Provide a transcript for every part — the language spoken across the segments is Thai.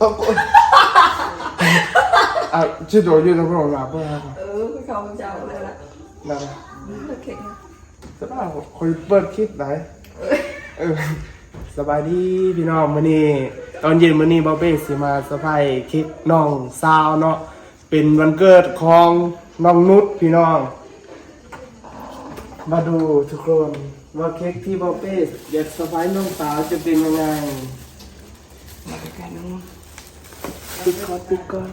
เขาคนชื่อตัวยืนตรงหลังเพื่อนพี่เขาเจ้าเลยละนั่นโอเคสบายคอยเปิดคลิปไหนสบายดีพี่น้องมื้อนี้ตอนเย็นมื้อนี้บอเป้สิมาสะพายคลิปน้องสาวเนาะเป็นวันเกิดของน้องนุชพี่น้องมาดูทุกคนว่าเค้กที่บอเป้อยากสะพายน้องสาวจะเป็นยังไงมาใกล้ๆน้องปิดก่อน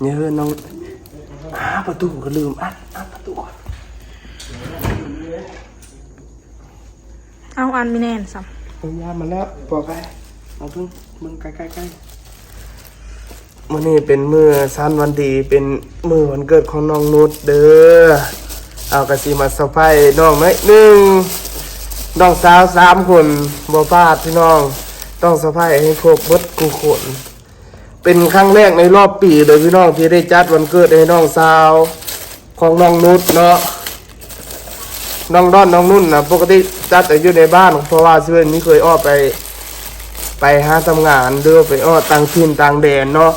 เนี่ยน้องประตูก็ลืมอัดประตูก่อนเอาอันไม่แน่นซ้ำเอายามาแล้วปลอดภัยเอาเพิ่งมึงใกล้ๆมื้อนี้เป็นมื้อสั้นวันดีเป็นมื้อวันเกิดของน้องนุชเด้อเอากระสีมาเซอร์ไพรส์น้องหน่อยนึงน้องสาว3คนบ่พลาดพี่น้องต้องเซอร์ไพรส์ให้ครบหมดทุกคนเป็นครั้งแรกในรอบปีเลยพี่น้องที่ได้จัดวันเกิดให้น้องสาวของน้องนุชเนาะน้องด้อนน้องนุ่นนะปกติจัดแต่อยู่ในบ้านเพราะว่าเพื่อนนี้เคยอ้อไปหาทำงานเดือไปอ้อต่างถิ่นต่างแดนเนาะ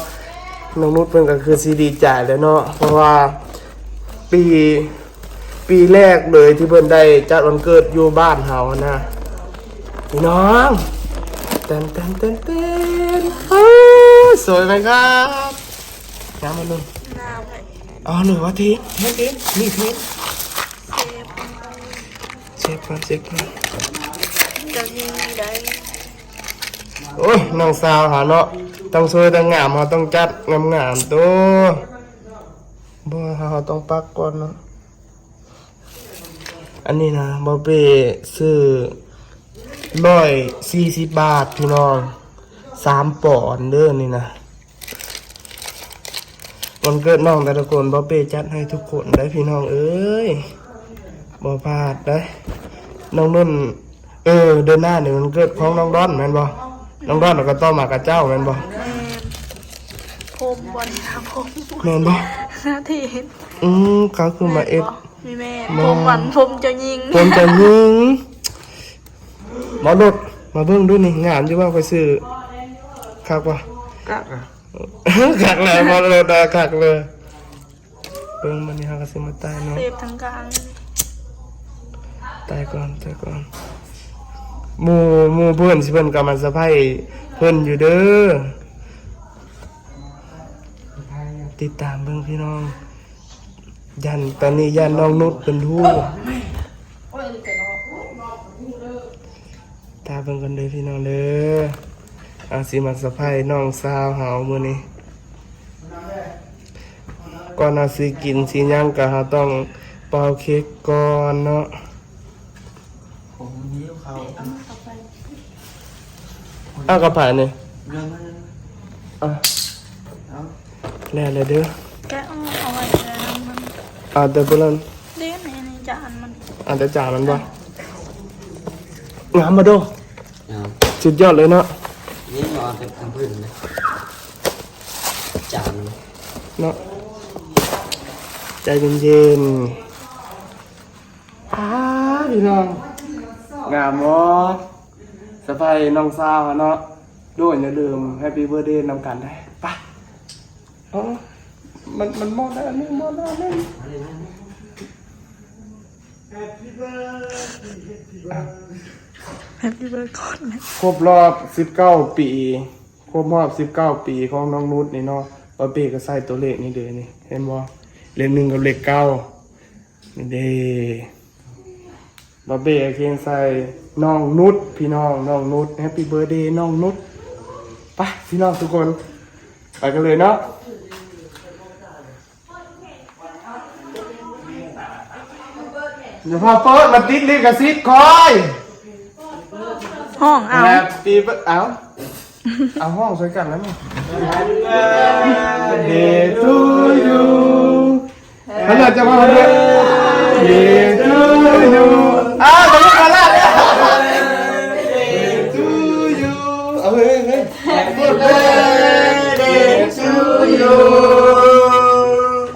น้องนุชเพิ่นก็คือซีดีใจเลยเนาะเพราะว่าปีแรกเลยที่เพิ่นได้จัดวันเกิดอยู่บ้านเฮานะพี่น้องเต้นสวยไหมครับน้ำมันนุ่นอ๋อหรือว่าทีนี่ทีเช็คก่อนจะยิงได้โอ้ยน้องสาวหาเนาะต้องสวยต้องงามเราต้องจัดงามตัวบ่เราต้องปักก่อนเนาะอันนี้นะบอเป้ซื้อ140 บาทพี่น้อง3 ปอนด์เด้อนี่นะวันเกิดน้องแต่ละคนบอเป้จัดให้ทุกคนได้พี่น้องเอ้ยบ่พลาดได้น้องนุ่นเดือนหน้าเนี่ยมันเกิดของน้องด้อนแม่นบ่น้องด้อนแล้วก็ต้อมากระเจ้าแม่นบ่ผมบอลครับผมแม่นบ่หน้าที่เขาคือมาเอฟมีแม่ผมหวานผมจะยิงมาโดดมาเบิ่งดูนี่งามอยู่ว่าไปซื้อคักบ่คักเลยบ่เลยตาคักเลยเบิ่งมันนี่เฮาก็สิมาตายเนาะเซฟทั้งกลางตายก่อนหมู่เพื่อนสิเพิ่นก็มาสะพายเพิ่นอยู่เด้อติดตามเบิ่งพี่น้องตอนนี้ยันน้องนุชเป็นทู่ตาเบิ่งกันเลยพี่น้องเด้อสิมาสะพายน้องสาวเฮามื้อนี้ก่อนสิกินสิหยังก็เฮาต้องเป่าเค้กก่อนเนาะกระเพาะนี่แล้วเด้อแกเอาไว้แล้วมันเดี๋ยวพุ่นเด้ในจานมันเดี๋ยวจานมันบ่งามมาดูสุดยอดเลยเนาะนี่นอนเป็นทางพื้นนะจานเนาะใจเย็นพี่น้องงามบ่สะพายน้องสาวเนาะด้วยอย่าลืมแฮปปี้เบิร์ธเดย์นำกันได้ไปมันมองได้นี่มองได้นี่แฮปปี้เบิร์ธก่อนนะครบรอบ19 ปีครบรอบ19 ปีของน้องนุชนี่เนาะบอเป้ก็ใส่ตัวเลขนี่เด้อนี่เห็นบ่เลข1กับเลข9นี่เด้บอเบ้เคียงใส่น้องนุชพี่น้องน้องนุชแฮปปี้เบิร์ธเดย์น้องนุชไปพี่น้องทุกคนไปกันเลยเนาะอย่าพาเปิดมาติดลิขสิทธิ์คอยห้องเอาแฮปปี้เอาห้องสวยกันแล้วมั้ย Happy birthday to you เขาอยากจะมาเรียน Birthday to you ตรงนี้มาแล้วto you เอาเฮ้ย Happy birthday to you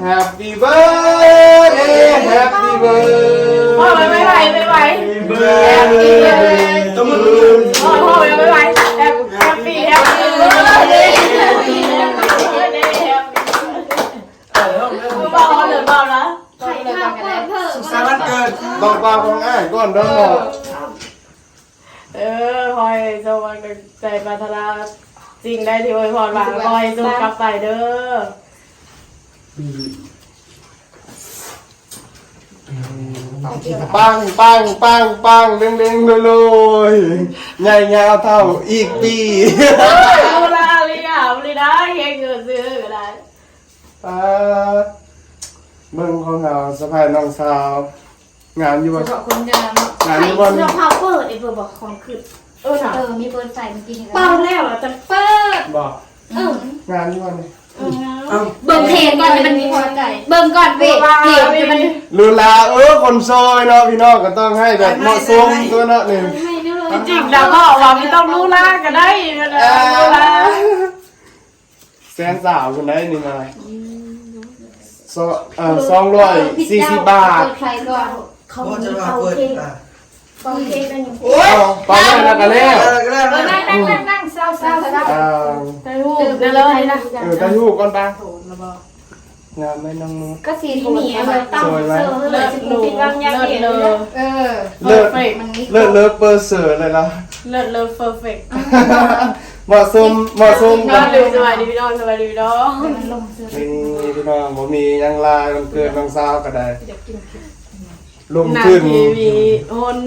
Happy birthday Happy birthday พ่อไม่ไหว Happy birthday ต้องมือพ่อไม่ไหว Happy ก่อนเด้อ คอยโซวันใจปรารถนาจริงได้ที่อวยพรมาคอยโซกลับไปเด้อ ปังปังปังปังเด้งเด้งเลยใหญ่ยาวเท่าอีกปี เอาละลีน่าลีน่าเก่งเกินซื้อก็ได้ เบิ่งของเราสะพายน้องสาวงานอยู่บ่ ขอบคุณยาม งานอยู่บ่ เราพาวเปิดไอ้เบอร์บอกของขึ้น น่ะ มีเปิดใส่เมื่อกี้นี่ เป้าแล้วจะเปิด บ่งานอยู่บ่นี่ เบิ่งเพจก่อนมันมีพอใจเบิ่งก่อนเพจมัน รู้ลาคนซอยเนาะพี่น้องก็ต้องให้แบบเหมาะสมตัวเนาะนี่ ให้นี่เลย จริงแล้วก็ว่าไม่ต้องรู้ล่าก็ได้มันรู้ล่า แสนสาวคนได้นี่มา240 บาท เปิดใครก่อนเขามีเขาเค้กเขาเค้กนั่นอยู่ ไปเลยแล้วกันแล้ว นั่งเศร้าใส่หูเดี๋ยวเลยนะ ตายูก่อนปะงามไหมน้องนุ๊ก ก็สีนี่เลยตั้งเซอร์เลยสิติดวางยาเย็นเลย เลิศเลิศเปอร์เซอร์เลยล่ะ เลิศเพอร์เฟกต์ เหมาะสม น กั อน นดูสบายดีพี่น้องสบายดีพี่น้อง นี่พี่น้องผมมียังลายมันเกิดน้องสาวก็ได้ลง หนั ขึ้น ทีวีโอน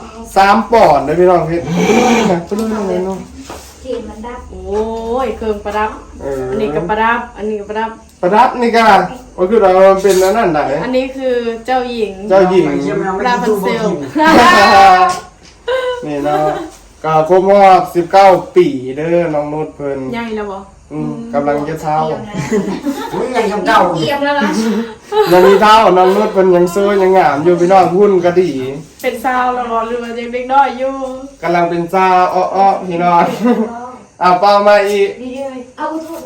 3 ปอนด์เลยพี่น้องเพชรไปเลยเลยเนาะ เทมันดับ โอ้ยเครื่องประดับอันนี้ก็ประดับอันนี้ก็ประดับ ประดับนี่ก็คือเราเป็นนั่นไหน อันนี้คือเจ้าหญิง เจ้าหญิง ราพันเซล นี่เนาะก็ครบรอบ19 ปีเด้อน้องนุชเพิ่น ใหญ่แล้วบ่ กำลังจะเท่า มึงยังจำเจ้า เอี่ยมแล้วนะ ยังมีเท่าน้องนุชเพิ่นยังสวยยังงามอยู่พี่น้องหุ้นก็ดี เป็นสาวแล้วบ่หรือว่ายังเด็กน้อยอยู่ กำลังเป็นเจ้าอ้อๆพี่น้องเอาเป้ามาอีก ดีเลย เอาโทษ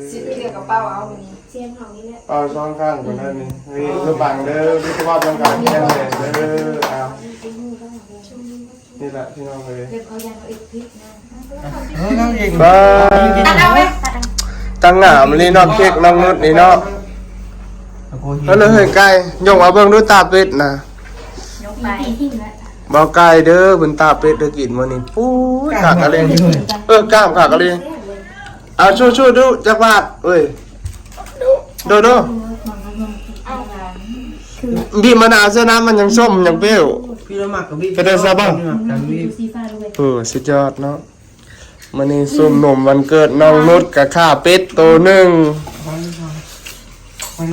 สิเกี่ยวกับเป้าเอาวันนี้ เสียงของนี่แหละ เป้าช่องข้างคนนั้นนี่นี่เพื่อบังเด้อวิศวะต้องการแค่ไหนเด้อเอานี่แหละพี่น้องเลย เดี๋ยวเอายาเอาอีกพริกนะ น้องยิง บ้า ตัดเอาไหม ตั้งหงามเลยน้องเค้กน้องนุชนี่เนาะแล้วเลยเฮ้ยไก่ยกมาเบิ่งดูตาเป็ดนะ ยกไปทิ้งแล้ว บ่ไก่เด้อบนตาเป็ดเด้อกินมื้อนี้ปุ้ยขากอะไรกล้ามขากอะไรเอาช่วยดูจักบาทเอ้ยดูบีบมะนาวเสื้อน้ำมันยังส้มยังเปรี้ยว พี่ละหมักกับพี่ ไปเดินซะบ้าง สีฟ้าด้วย สุดยอดเนาะมื้อนี้ซุ่มหนุ่มวันเกิดน้องนุชกับข้าเป็ดตัวหนึง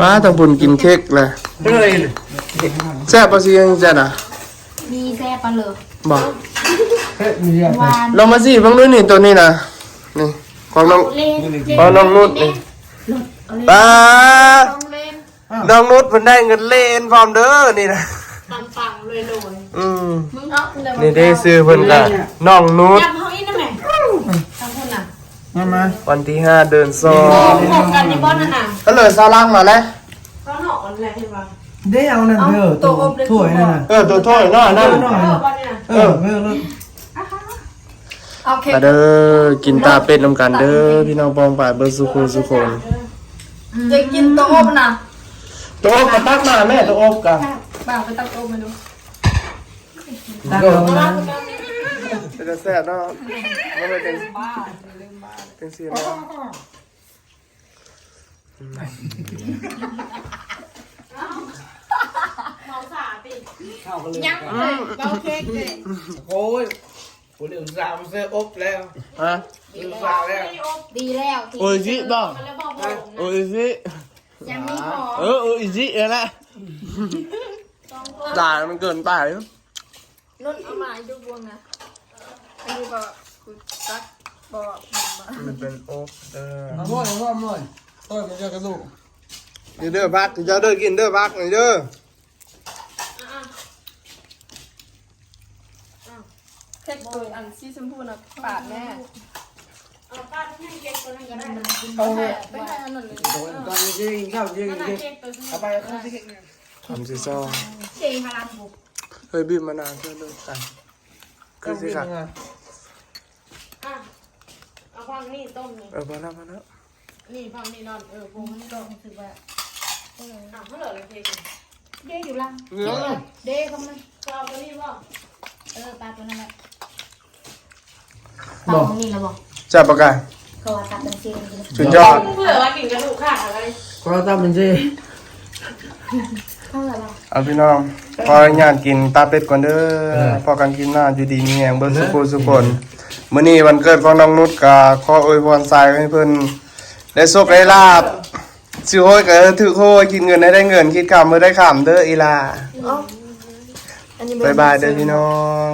ป้าตะบุญกินเค้กเลย เลย แซ่บบ่สิยังแซ่บน่ะ มีแซ่บปลาเหลือ บ่ มีเรื่อง วาน ลองมาสิเบิ่งดูนี่ตัวนี้นะนี่ของน้อง เล่น ของน้องนุชนี่ป้า ต้องเล่น น้องนุชมันได้เงินเล่นพร้อมเด้อนี่นะ ปังๆเลยเลย มึงเอาเลย นี่ได้ซื้อเพิ่นก็น้องนุช จับเขาอีกนะแม่ทำคนน่ะ มา วันที่5เดือน โอ้โหกันในบ้านนั่นน่ะ 2ก็เลยซาลังมาแล้ว เขาหนอนอะไรเห็นป่ะ ได้เอานั่นเด้อตัวถ้วยนั่นน่ะ ตัวถ้วยน้อยนั่น บ้านนี่นะ เออเมื่อรถ เอาเค้ก มาเด้อกินตาเป็ดนำกันเด้อพี่น้องปองป่ายเบิดสุขสุขคน จะกินโต๊ะนะ ตัวอบก็ตักมาแม่ตัวอบกัน บ่าวไปตักโต๊ะมาดู ตั้งเอานะ จะแซ่บเนาะบ่ได้เป็นเป็นสิเนาะ ยังเบาเค้กเลย โอ้ยกูลืมสาวเสื้ออบแล้ว ฮะ ลืมสาวแล้ว ดีแล้ว โอ้ยจิบ่ แล้วบอกผม โอ้ยจิ ยังมีหอม โอ้ยจินั่นแหละด่ามันเกินไป รถเอามาดูบวงนะอันนี้ก็คือตักบอก มันเป็นโอ๊กเด้อ เอาหม้อเอาหม้อถ้วยมันจะกระดูก นี่เด้อพักเจ้าเด้อกินเด้อพักนี่เด้อ เค้กตัวอันสีชมพูนะปาดแม่ เอาป้าให้เค้กตัวนั้นก็ได้ เอาไม่ให้อันนั้นเลย ตอนนี้กินข้าวกิน เค้กตัวนี้ เอาไปเอาไป ทำสิซอง เชียงพาราบุก เฮ้ยบีบมะนาวเชื่อเด้อกันคือสิค่ะ เอาฟังนี่ต้มนี่ พอแล้ว นี่ฟังนี่นอนพงนี่ต้มคือว่าเท่าไหร่เลยเค้ก เด้อยู่ล่างเด้เขามัน ก็เอาตัวนี้บ่ ปลาตัวนั้นแหละเต่านี่แล้วบอก จับปากกา เขาว่าตัดเป็นเส้น สุดยอด เพื่อว่ากินกระดูกขาดอะไร ก็ต้องเป็นสิ เท่าไหร่บ้าง เอาพี่น้องขออนุญาตกินตาเป็ดก่อนเด้อพอกันกินหน้าอยู่ดีมีแหงเบิร์สุโขสุคนมื้อนี้วันเกิดของน้องนุชก็ขออวยพรทรายให้เพิ่นได้โชคได้ลาบสิโหยก็ถือโหยกินเงินได้เงินคิดคำมื้อได้คำเด้ออีลาบ๊ายบายเด้อพี่น้อง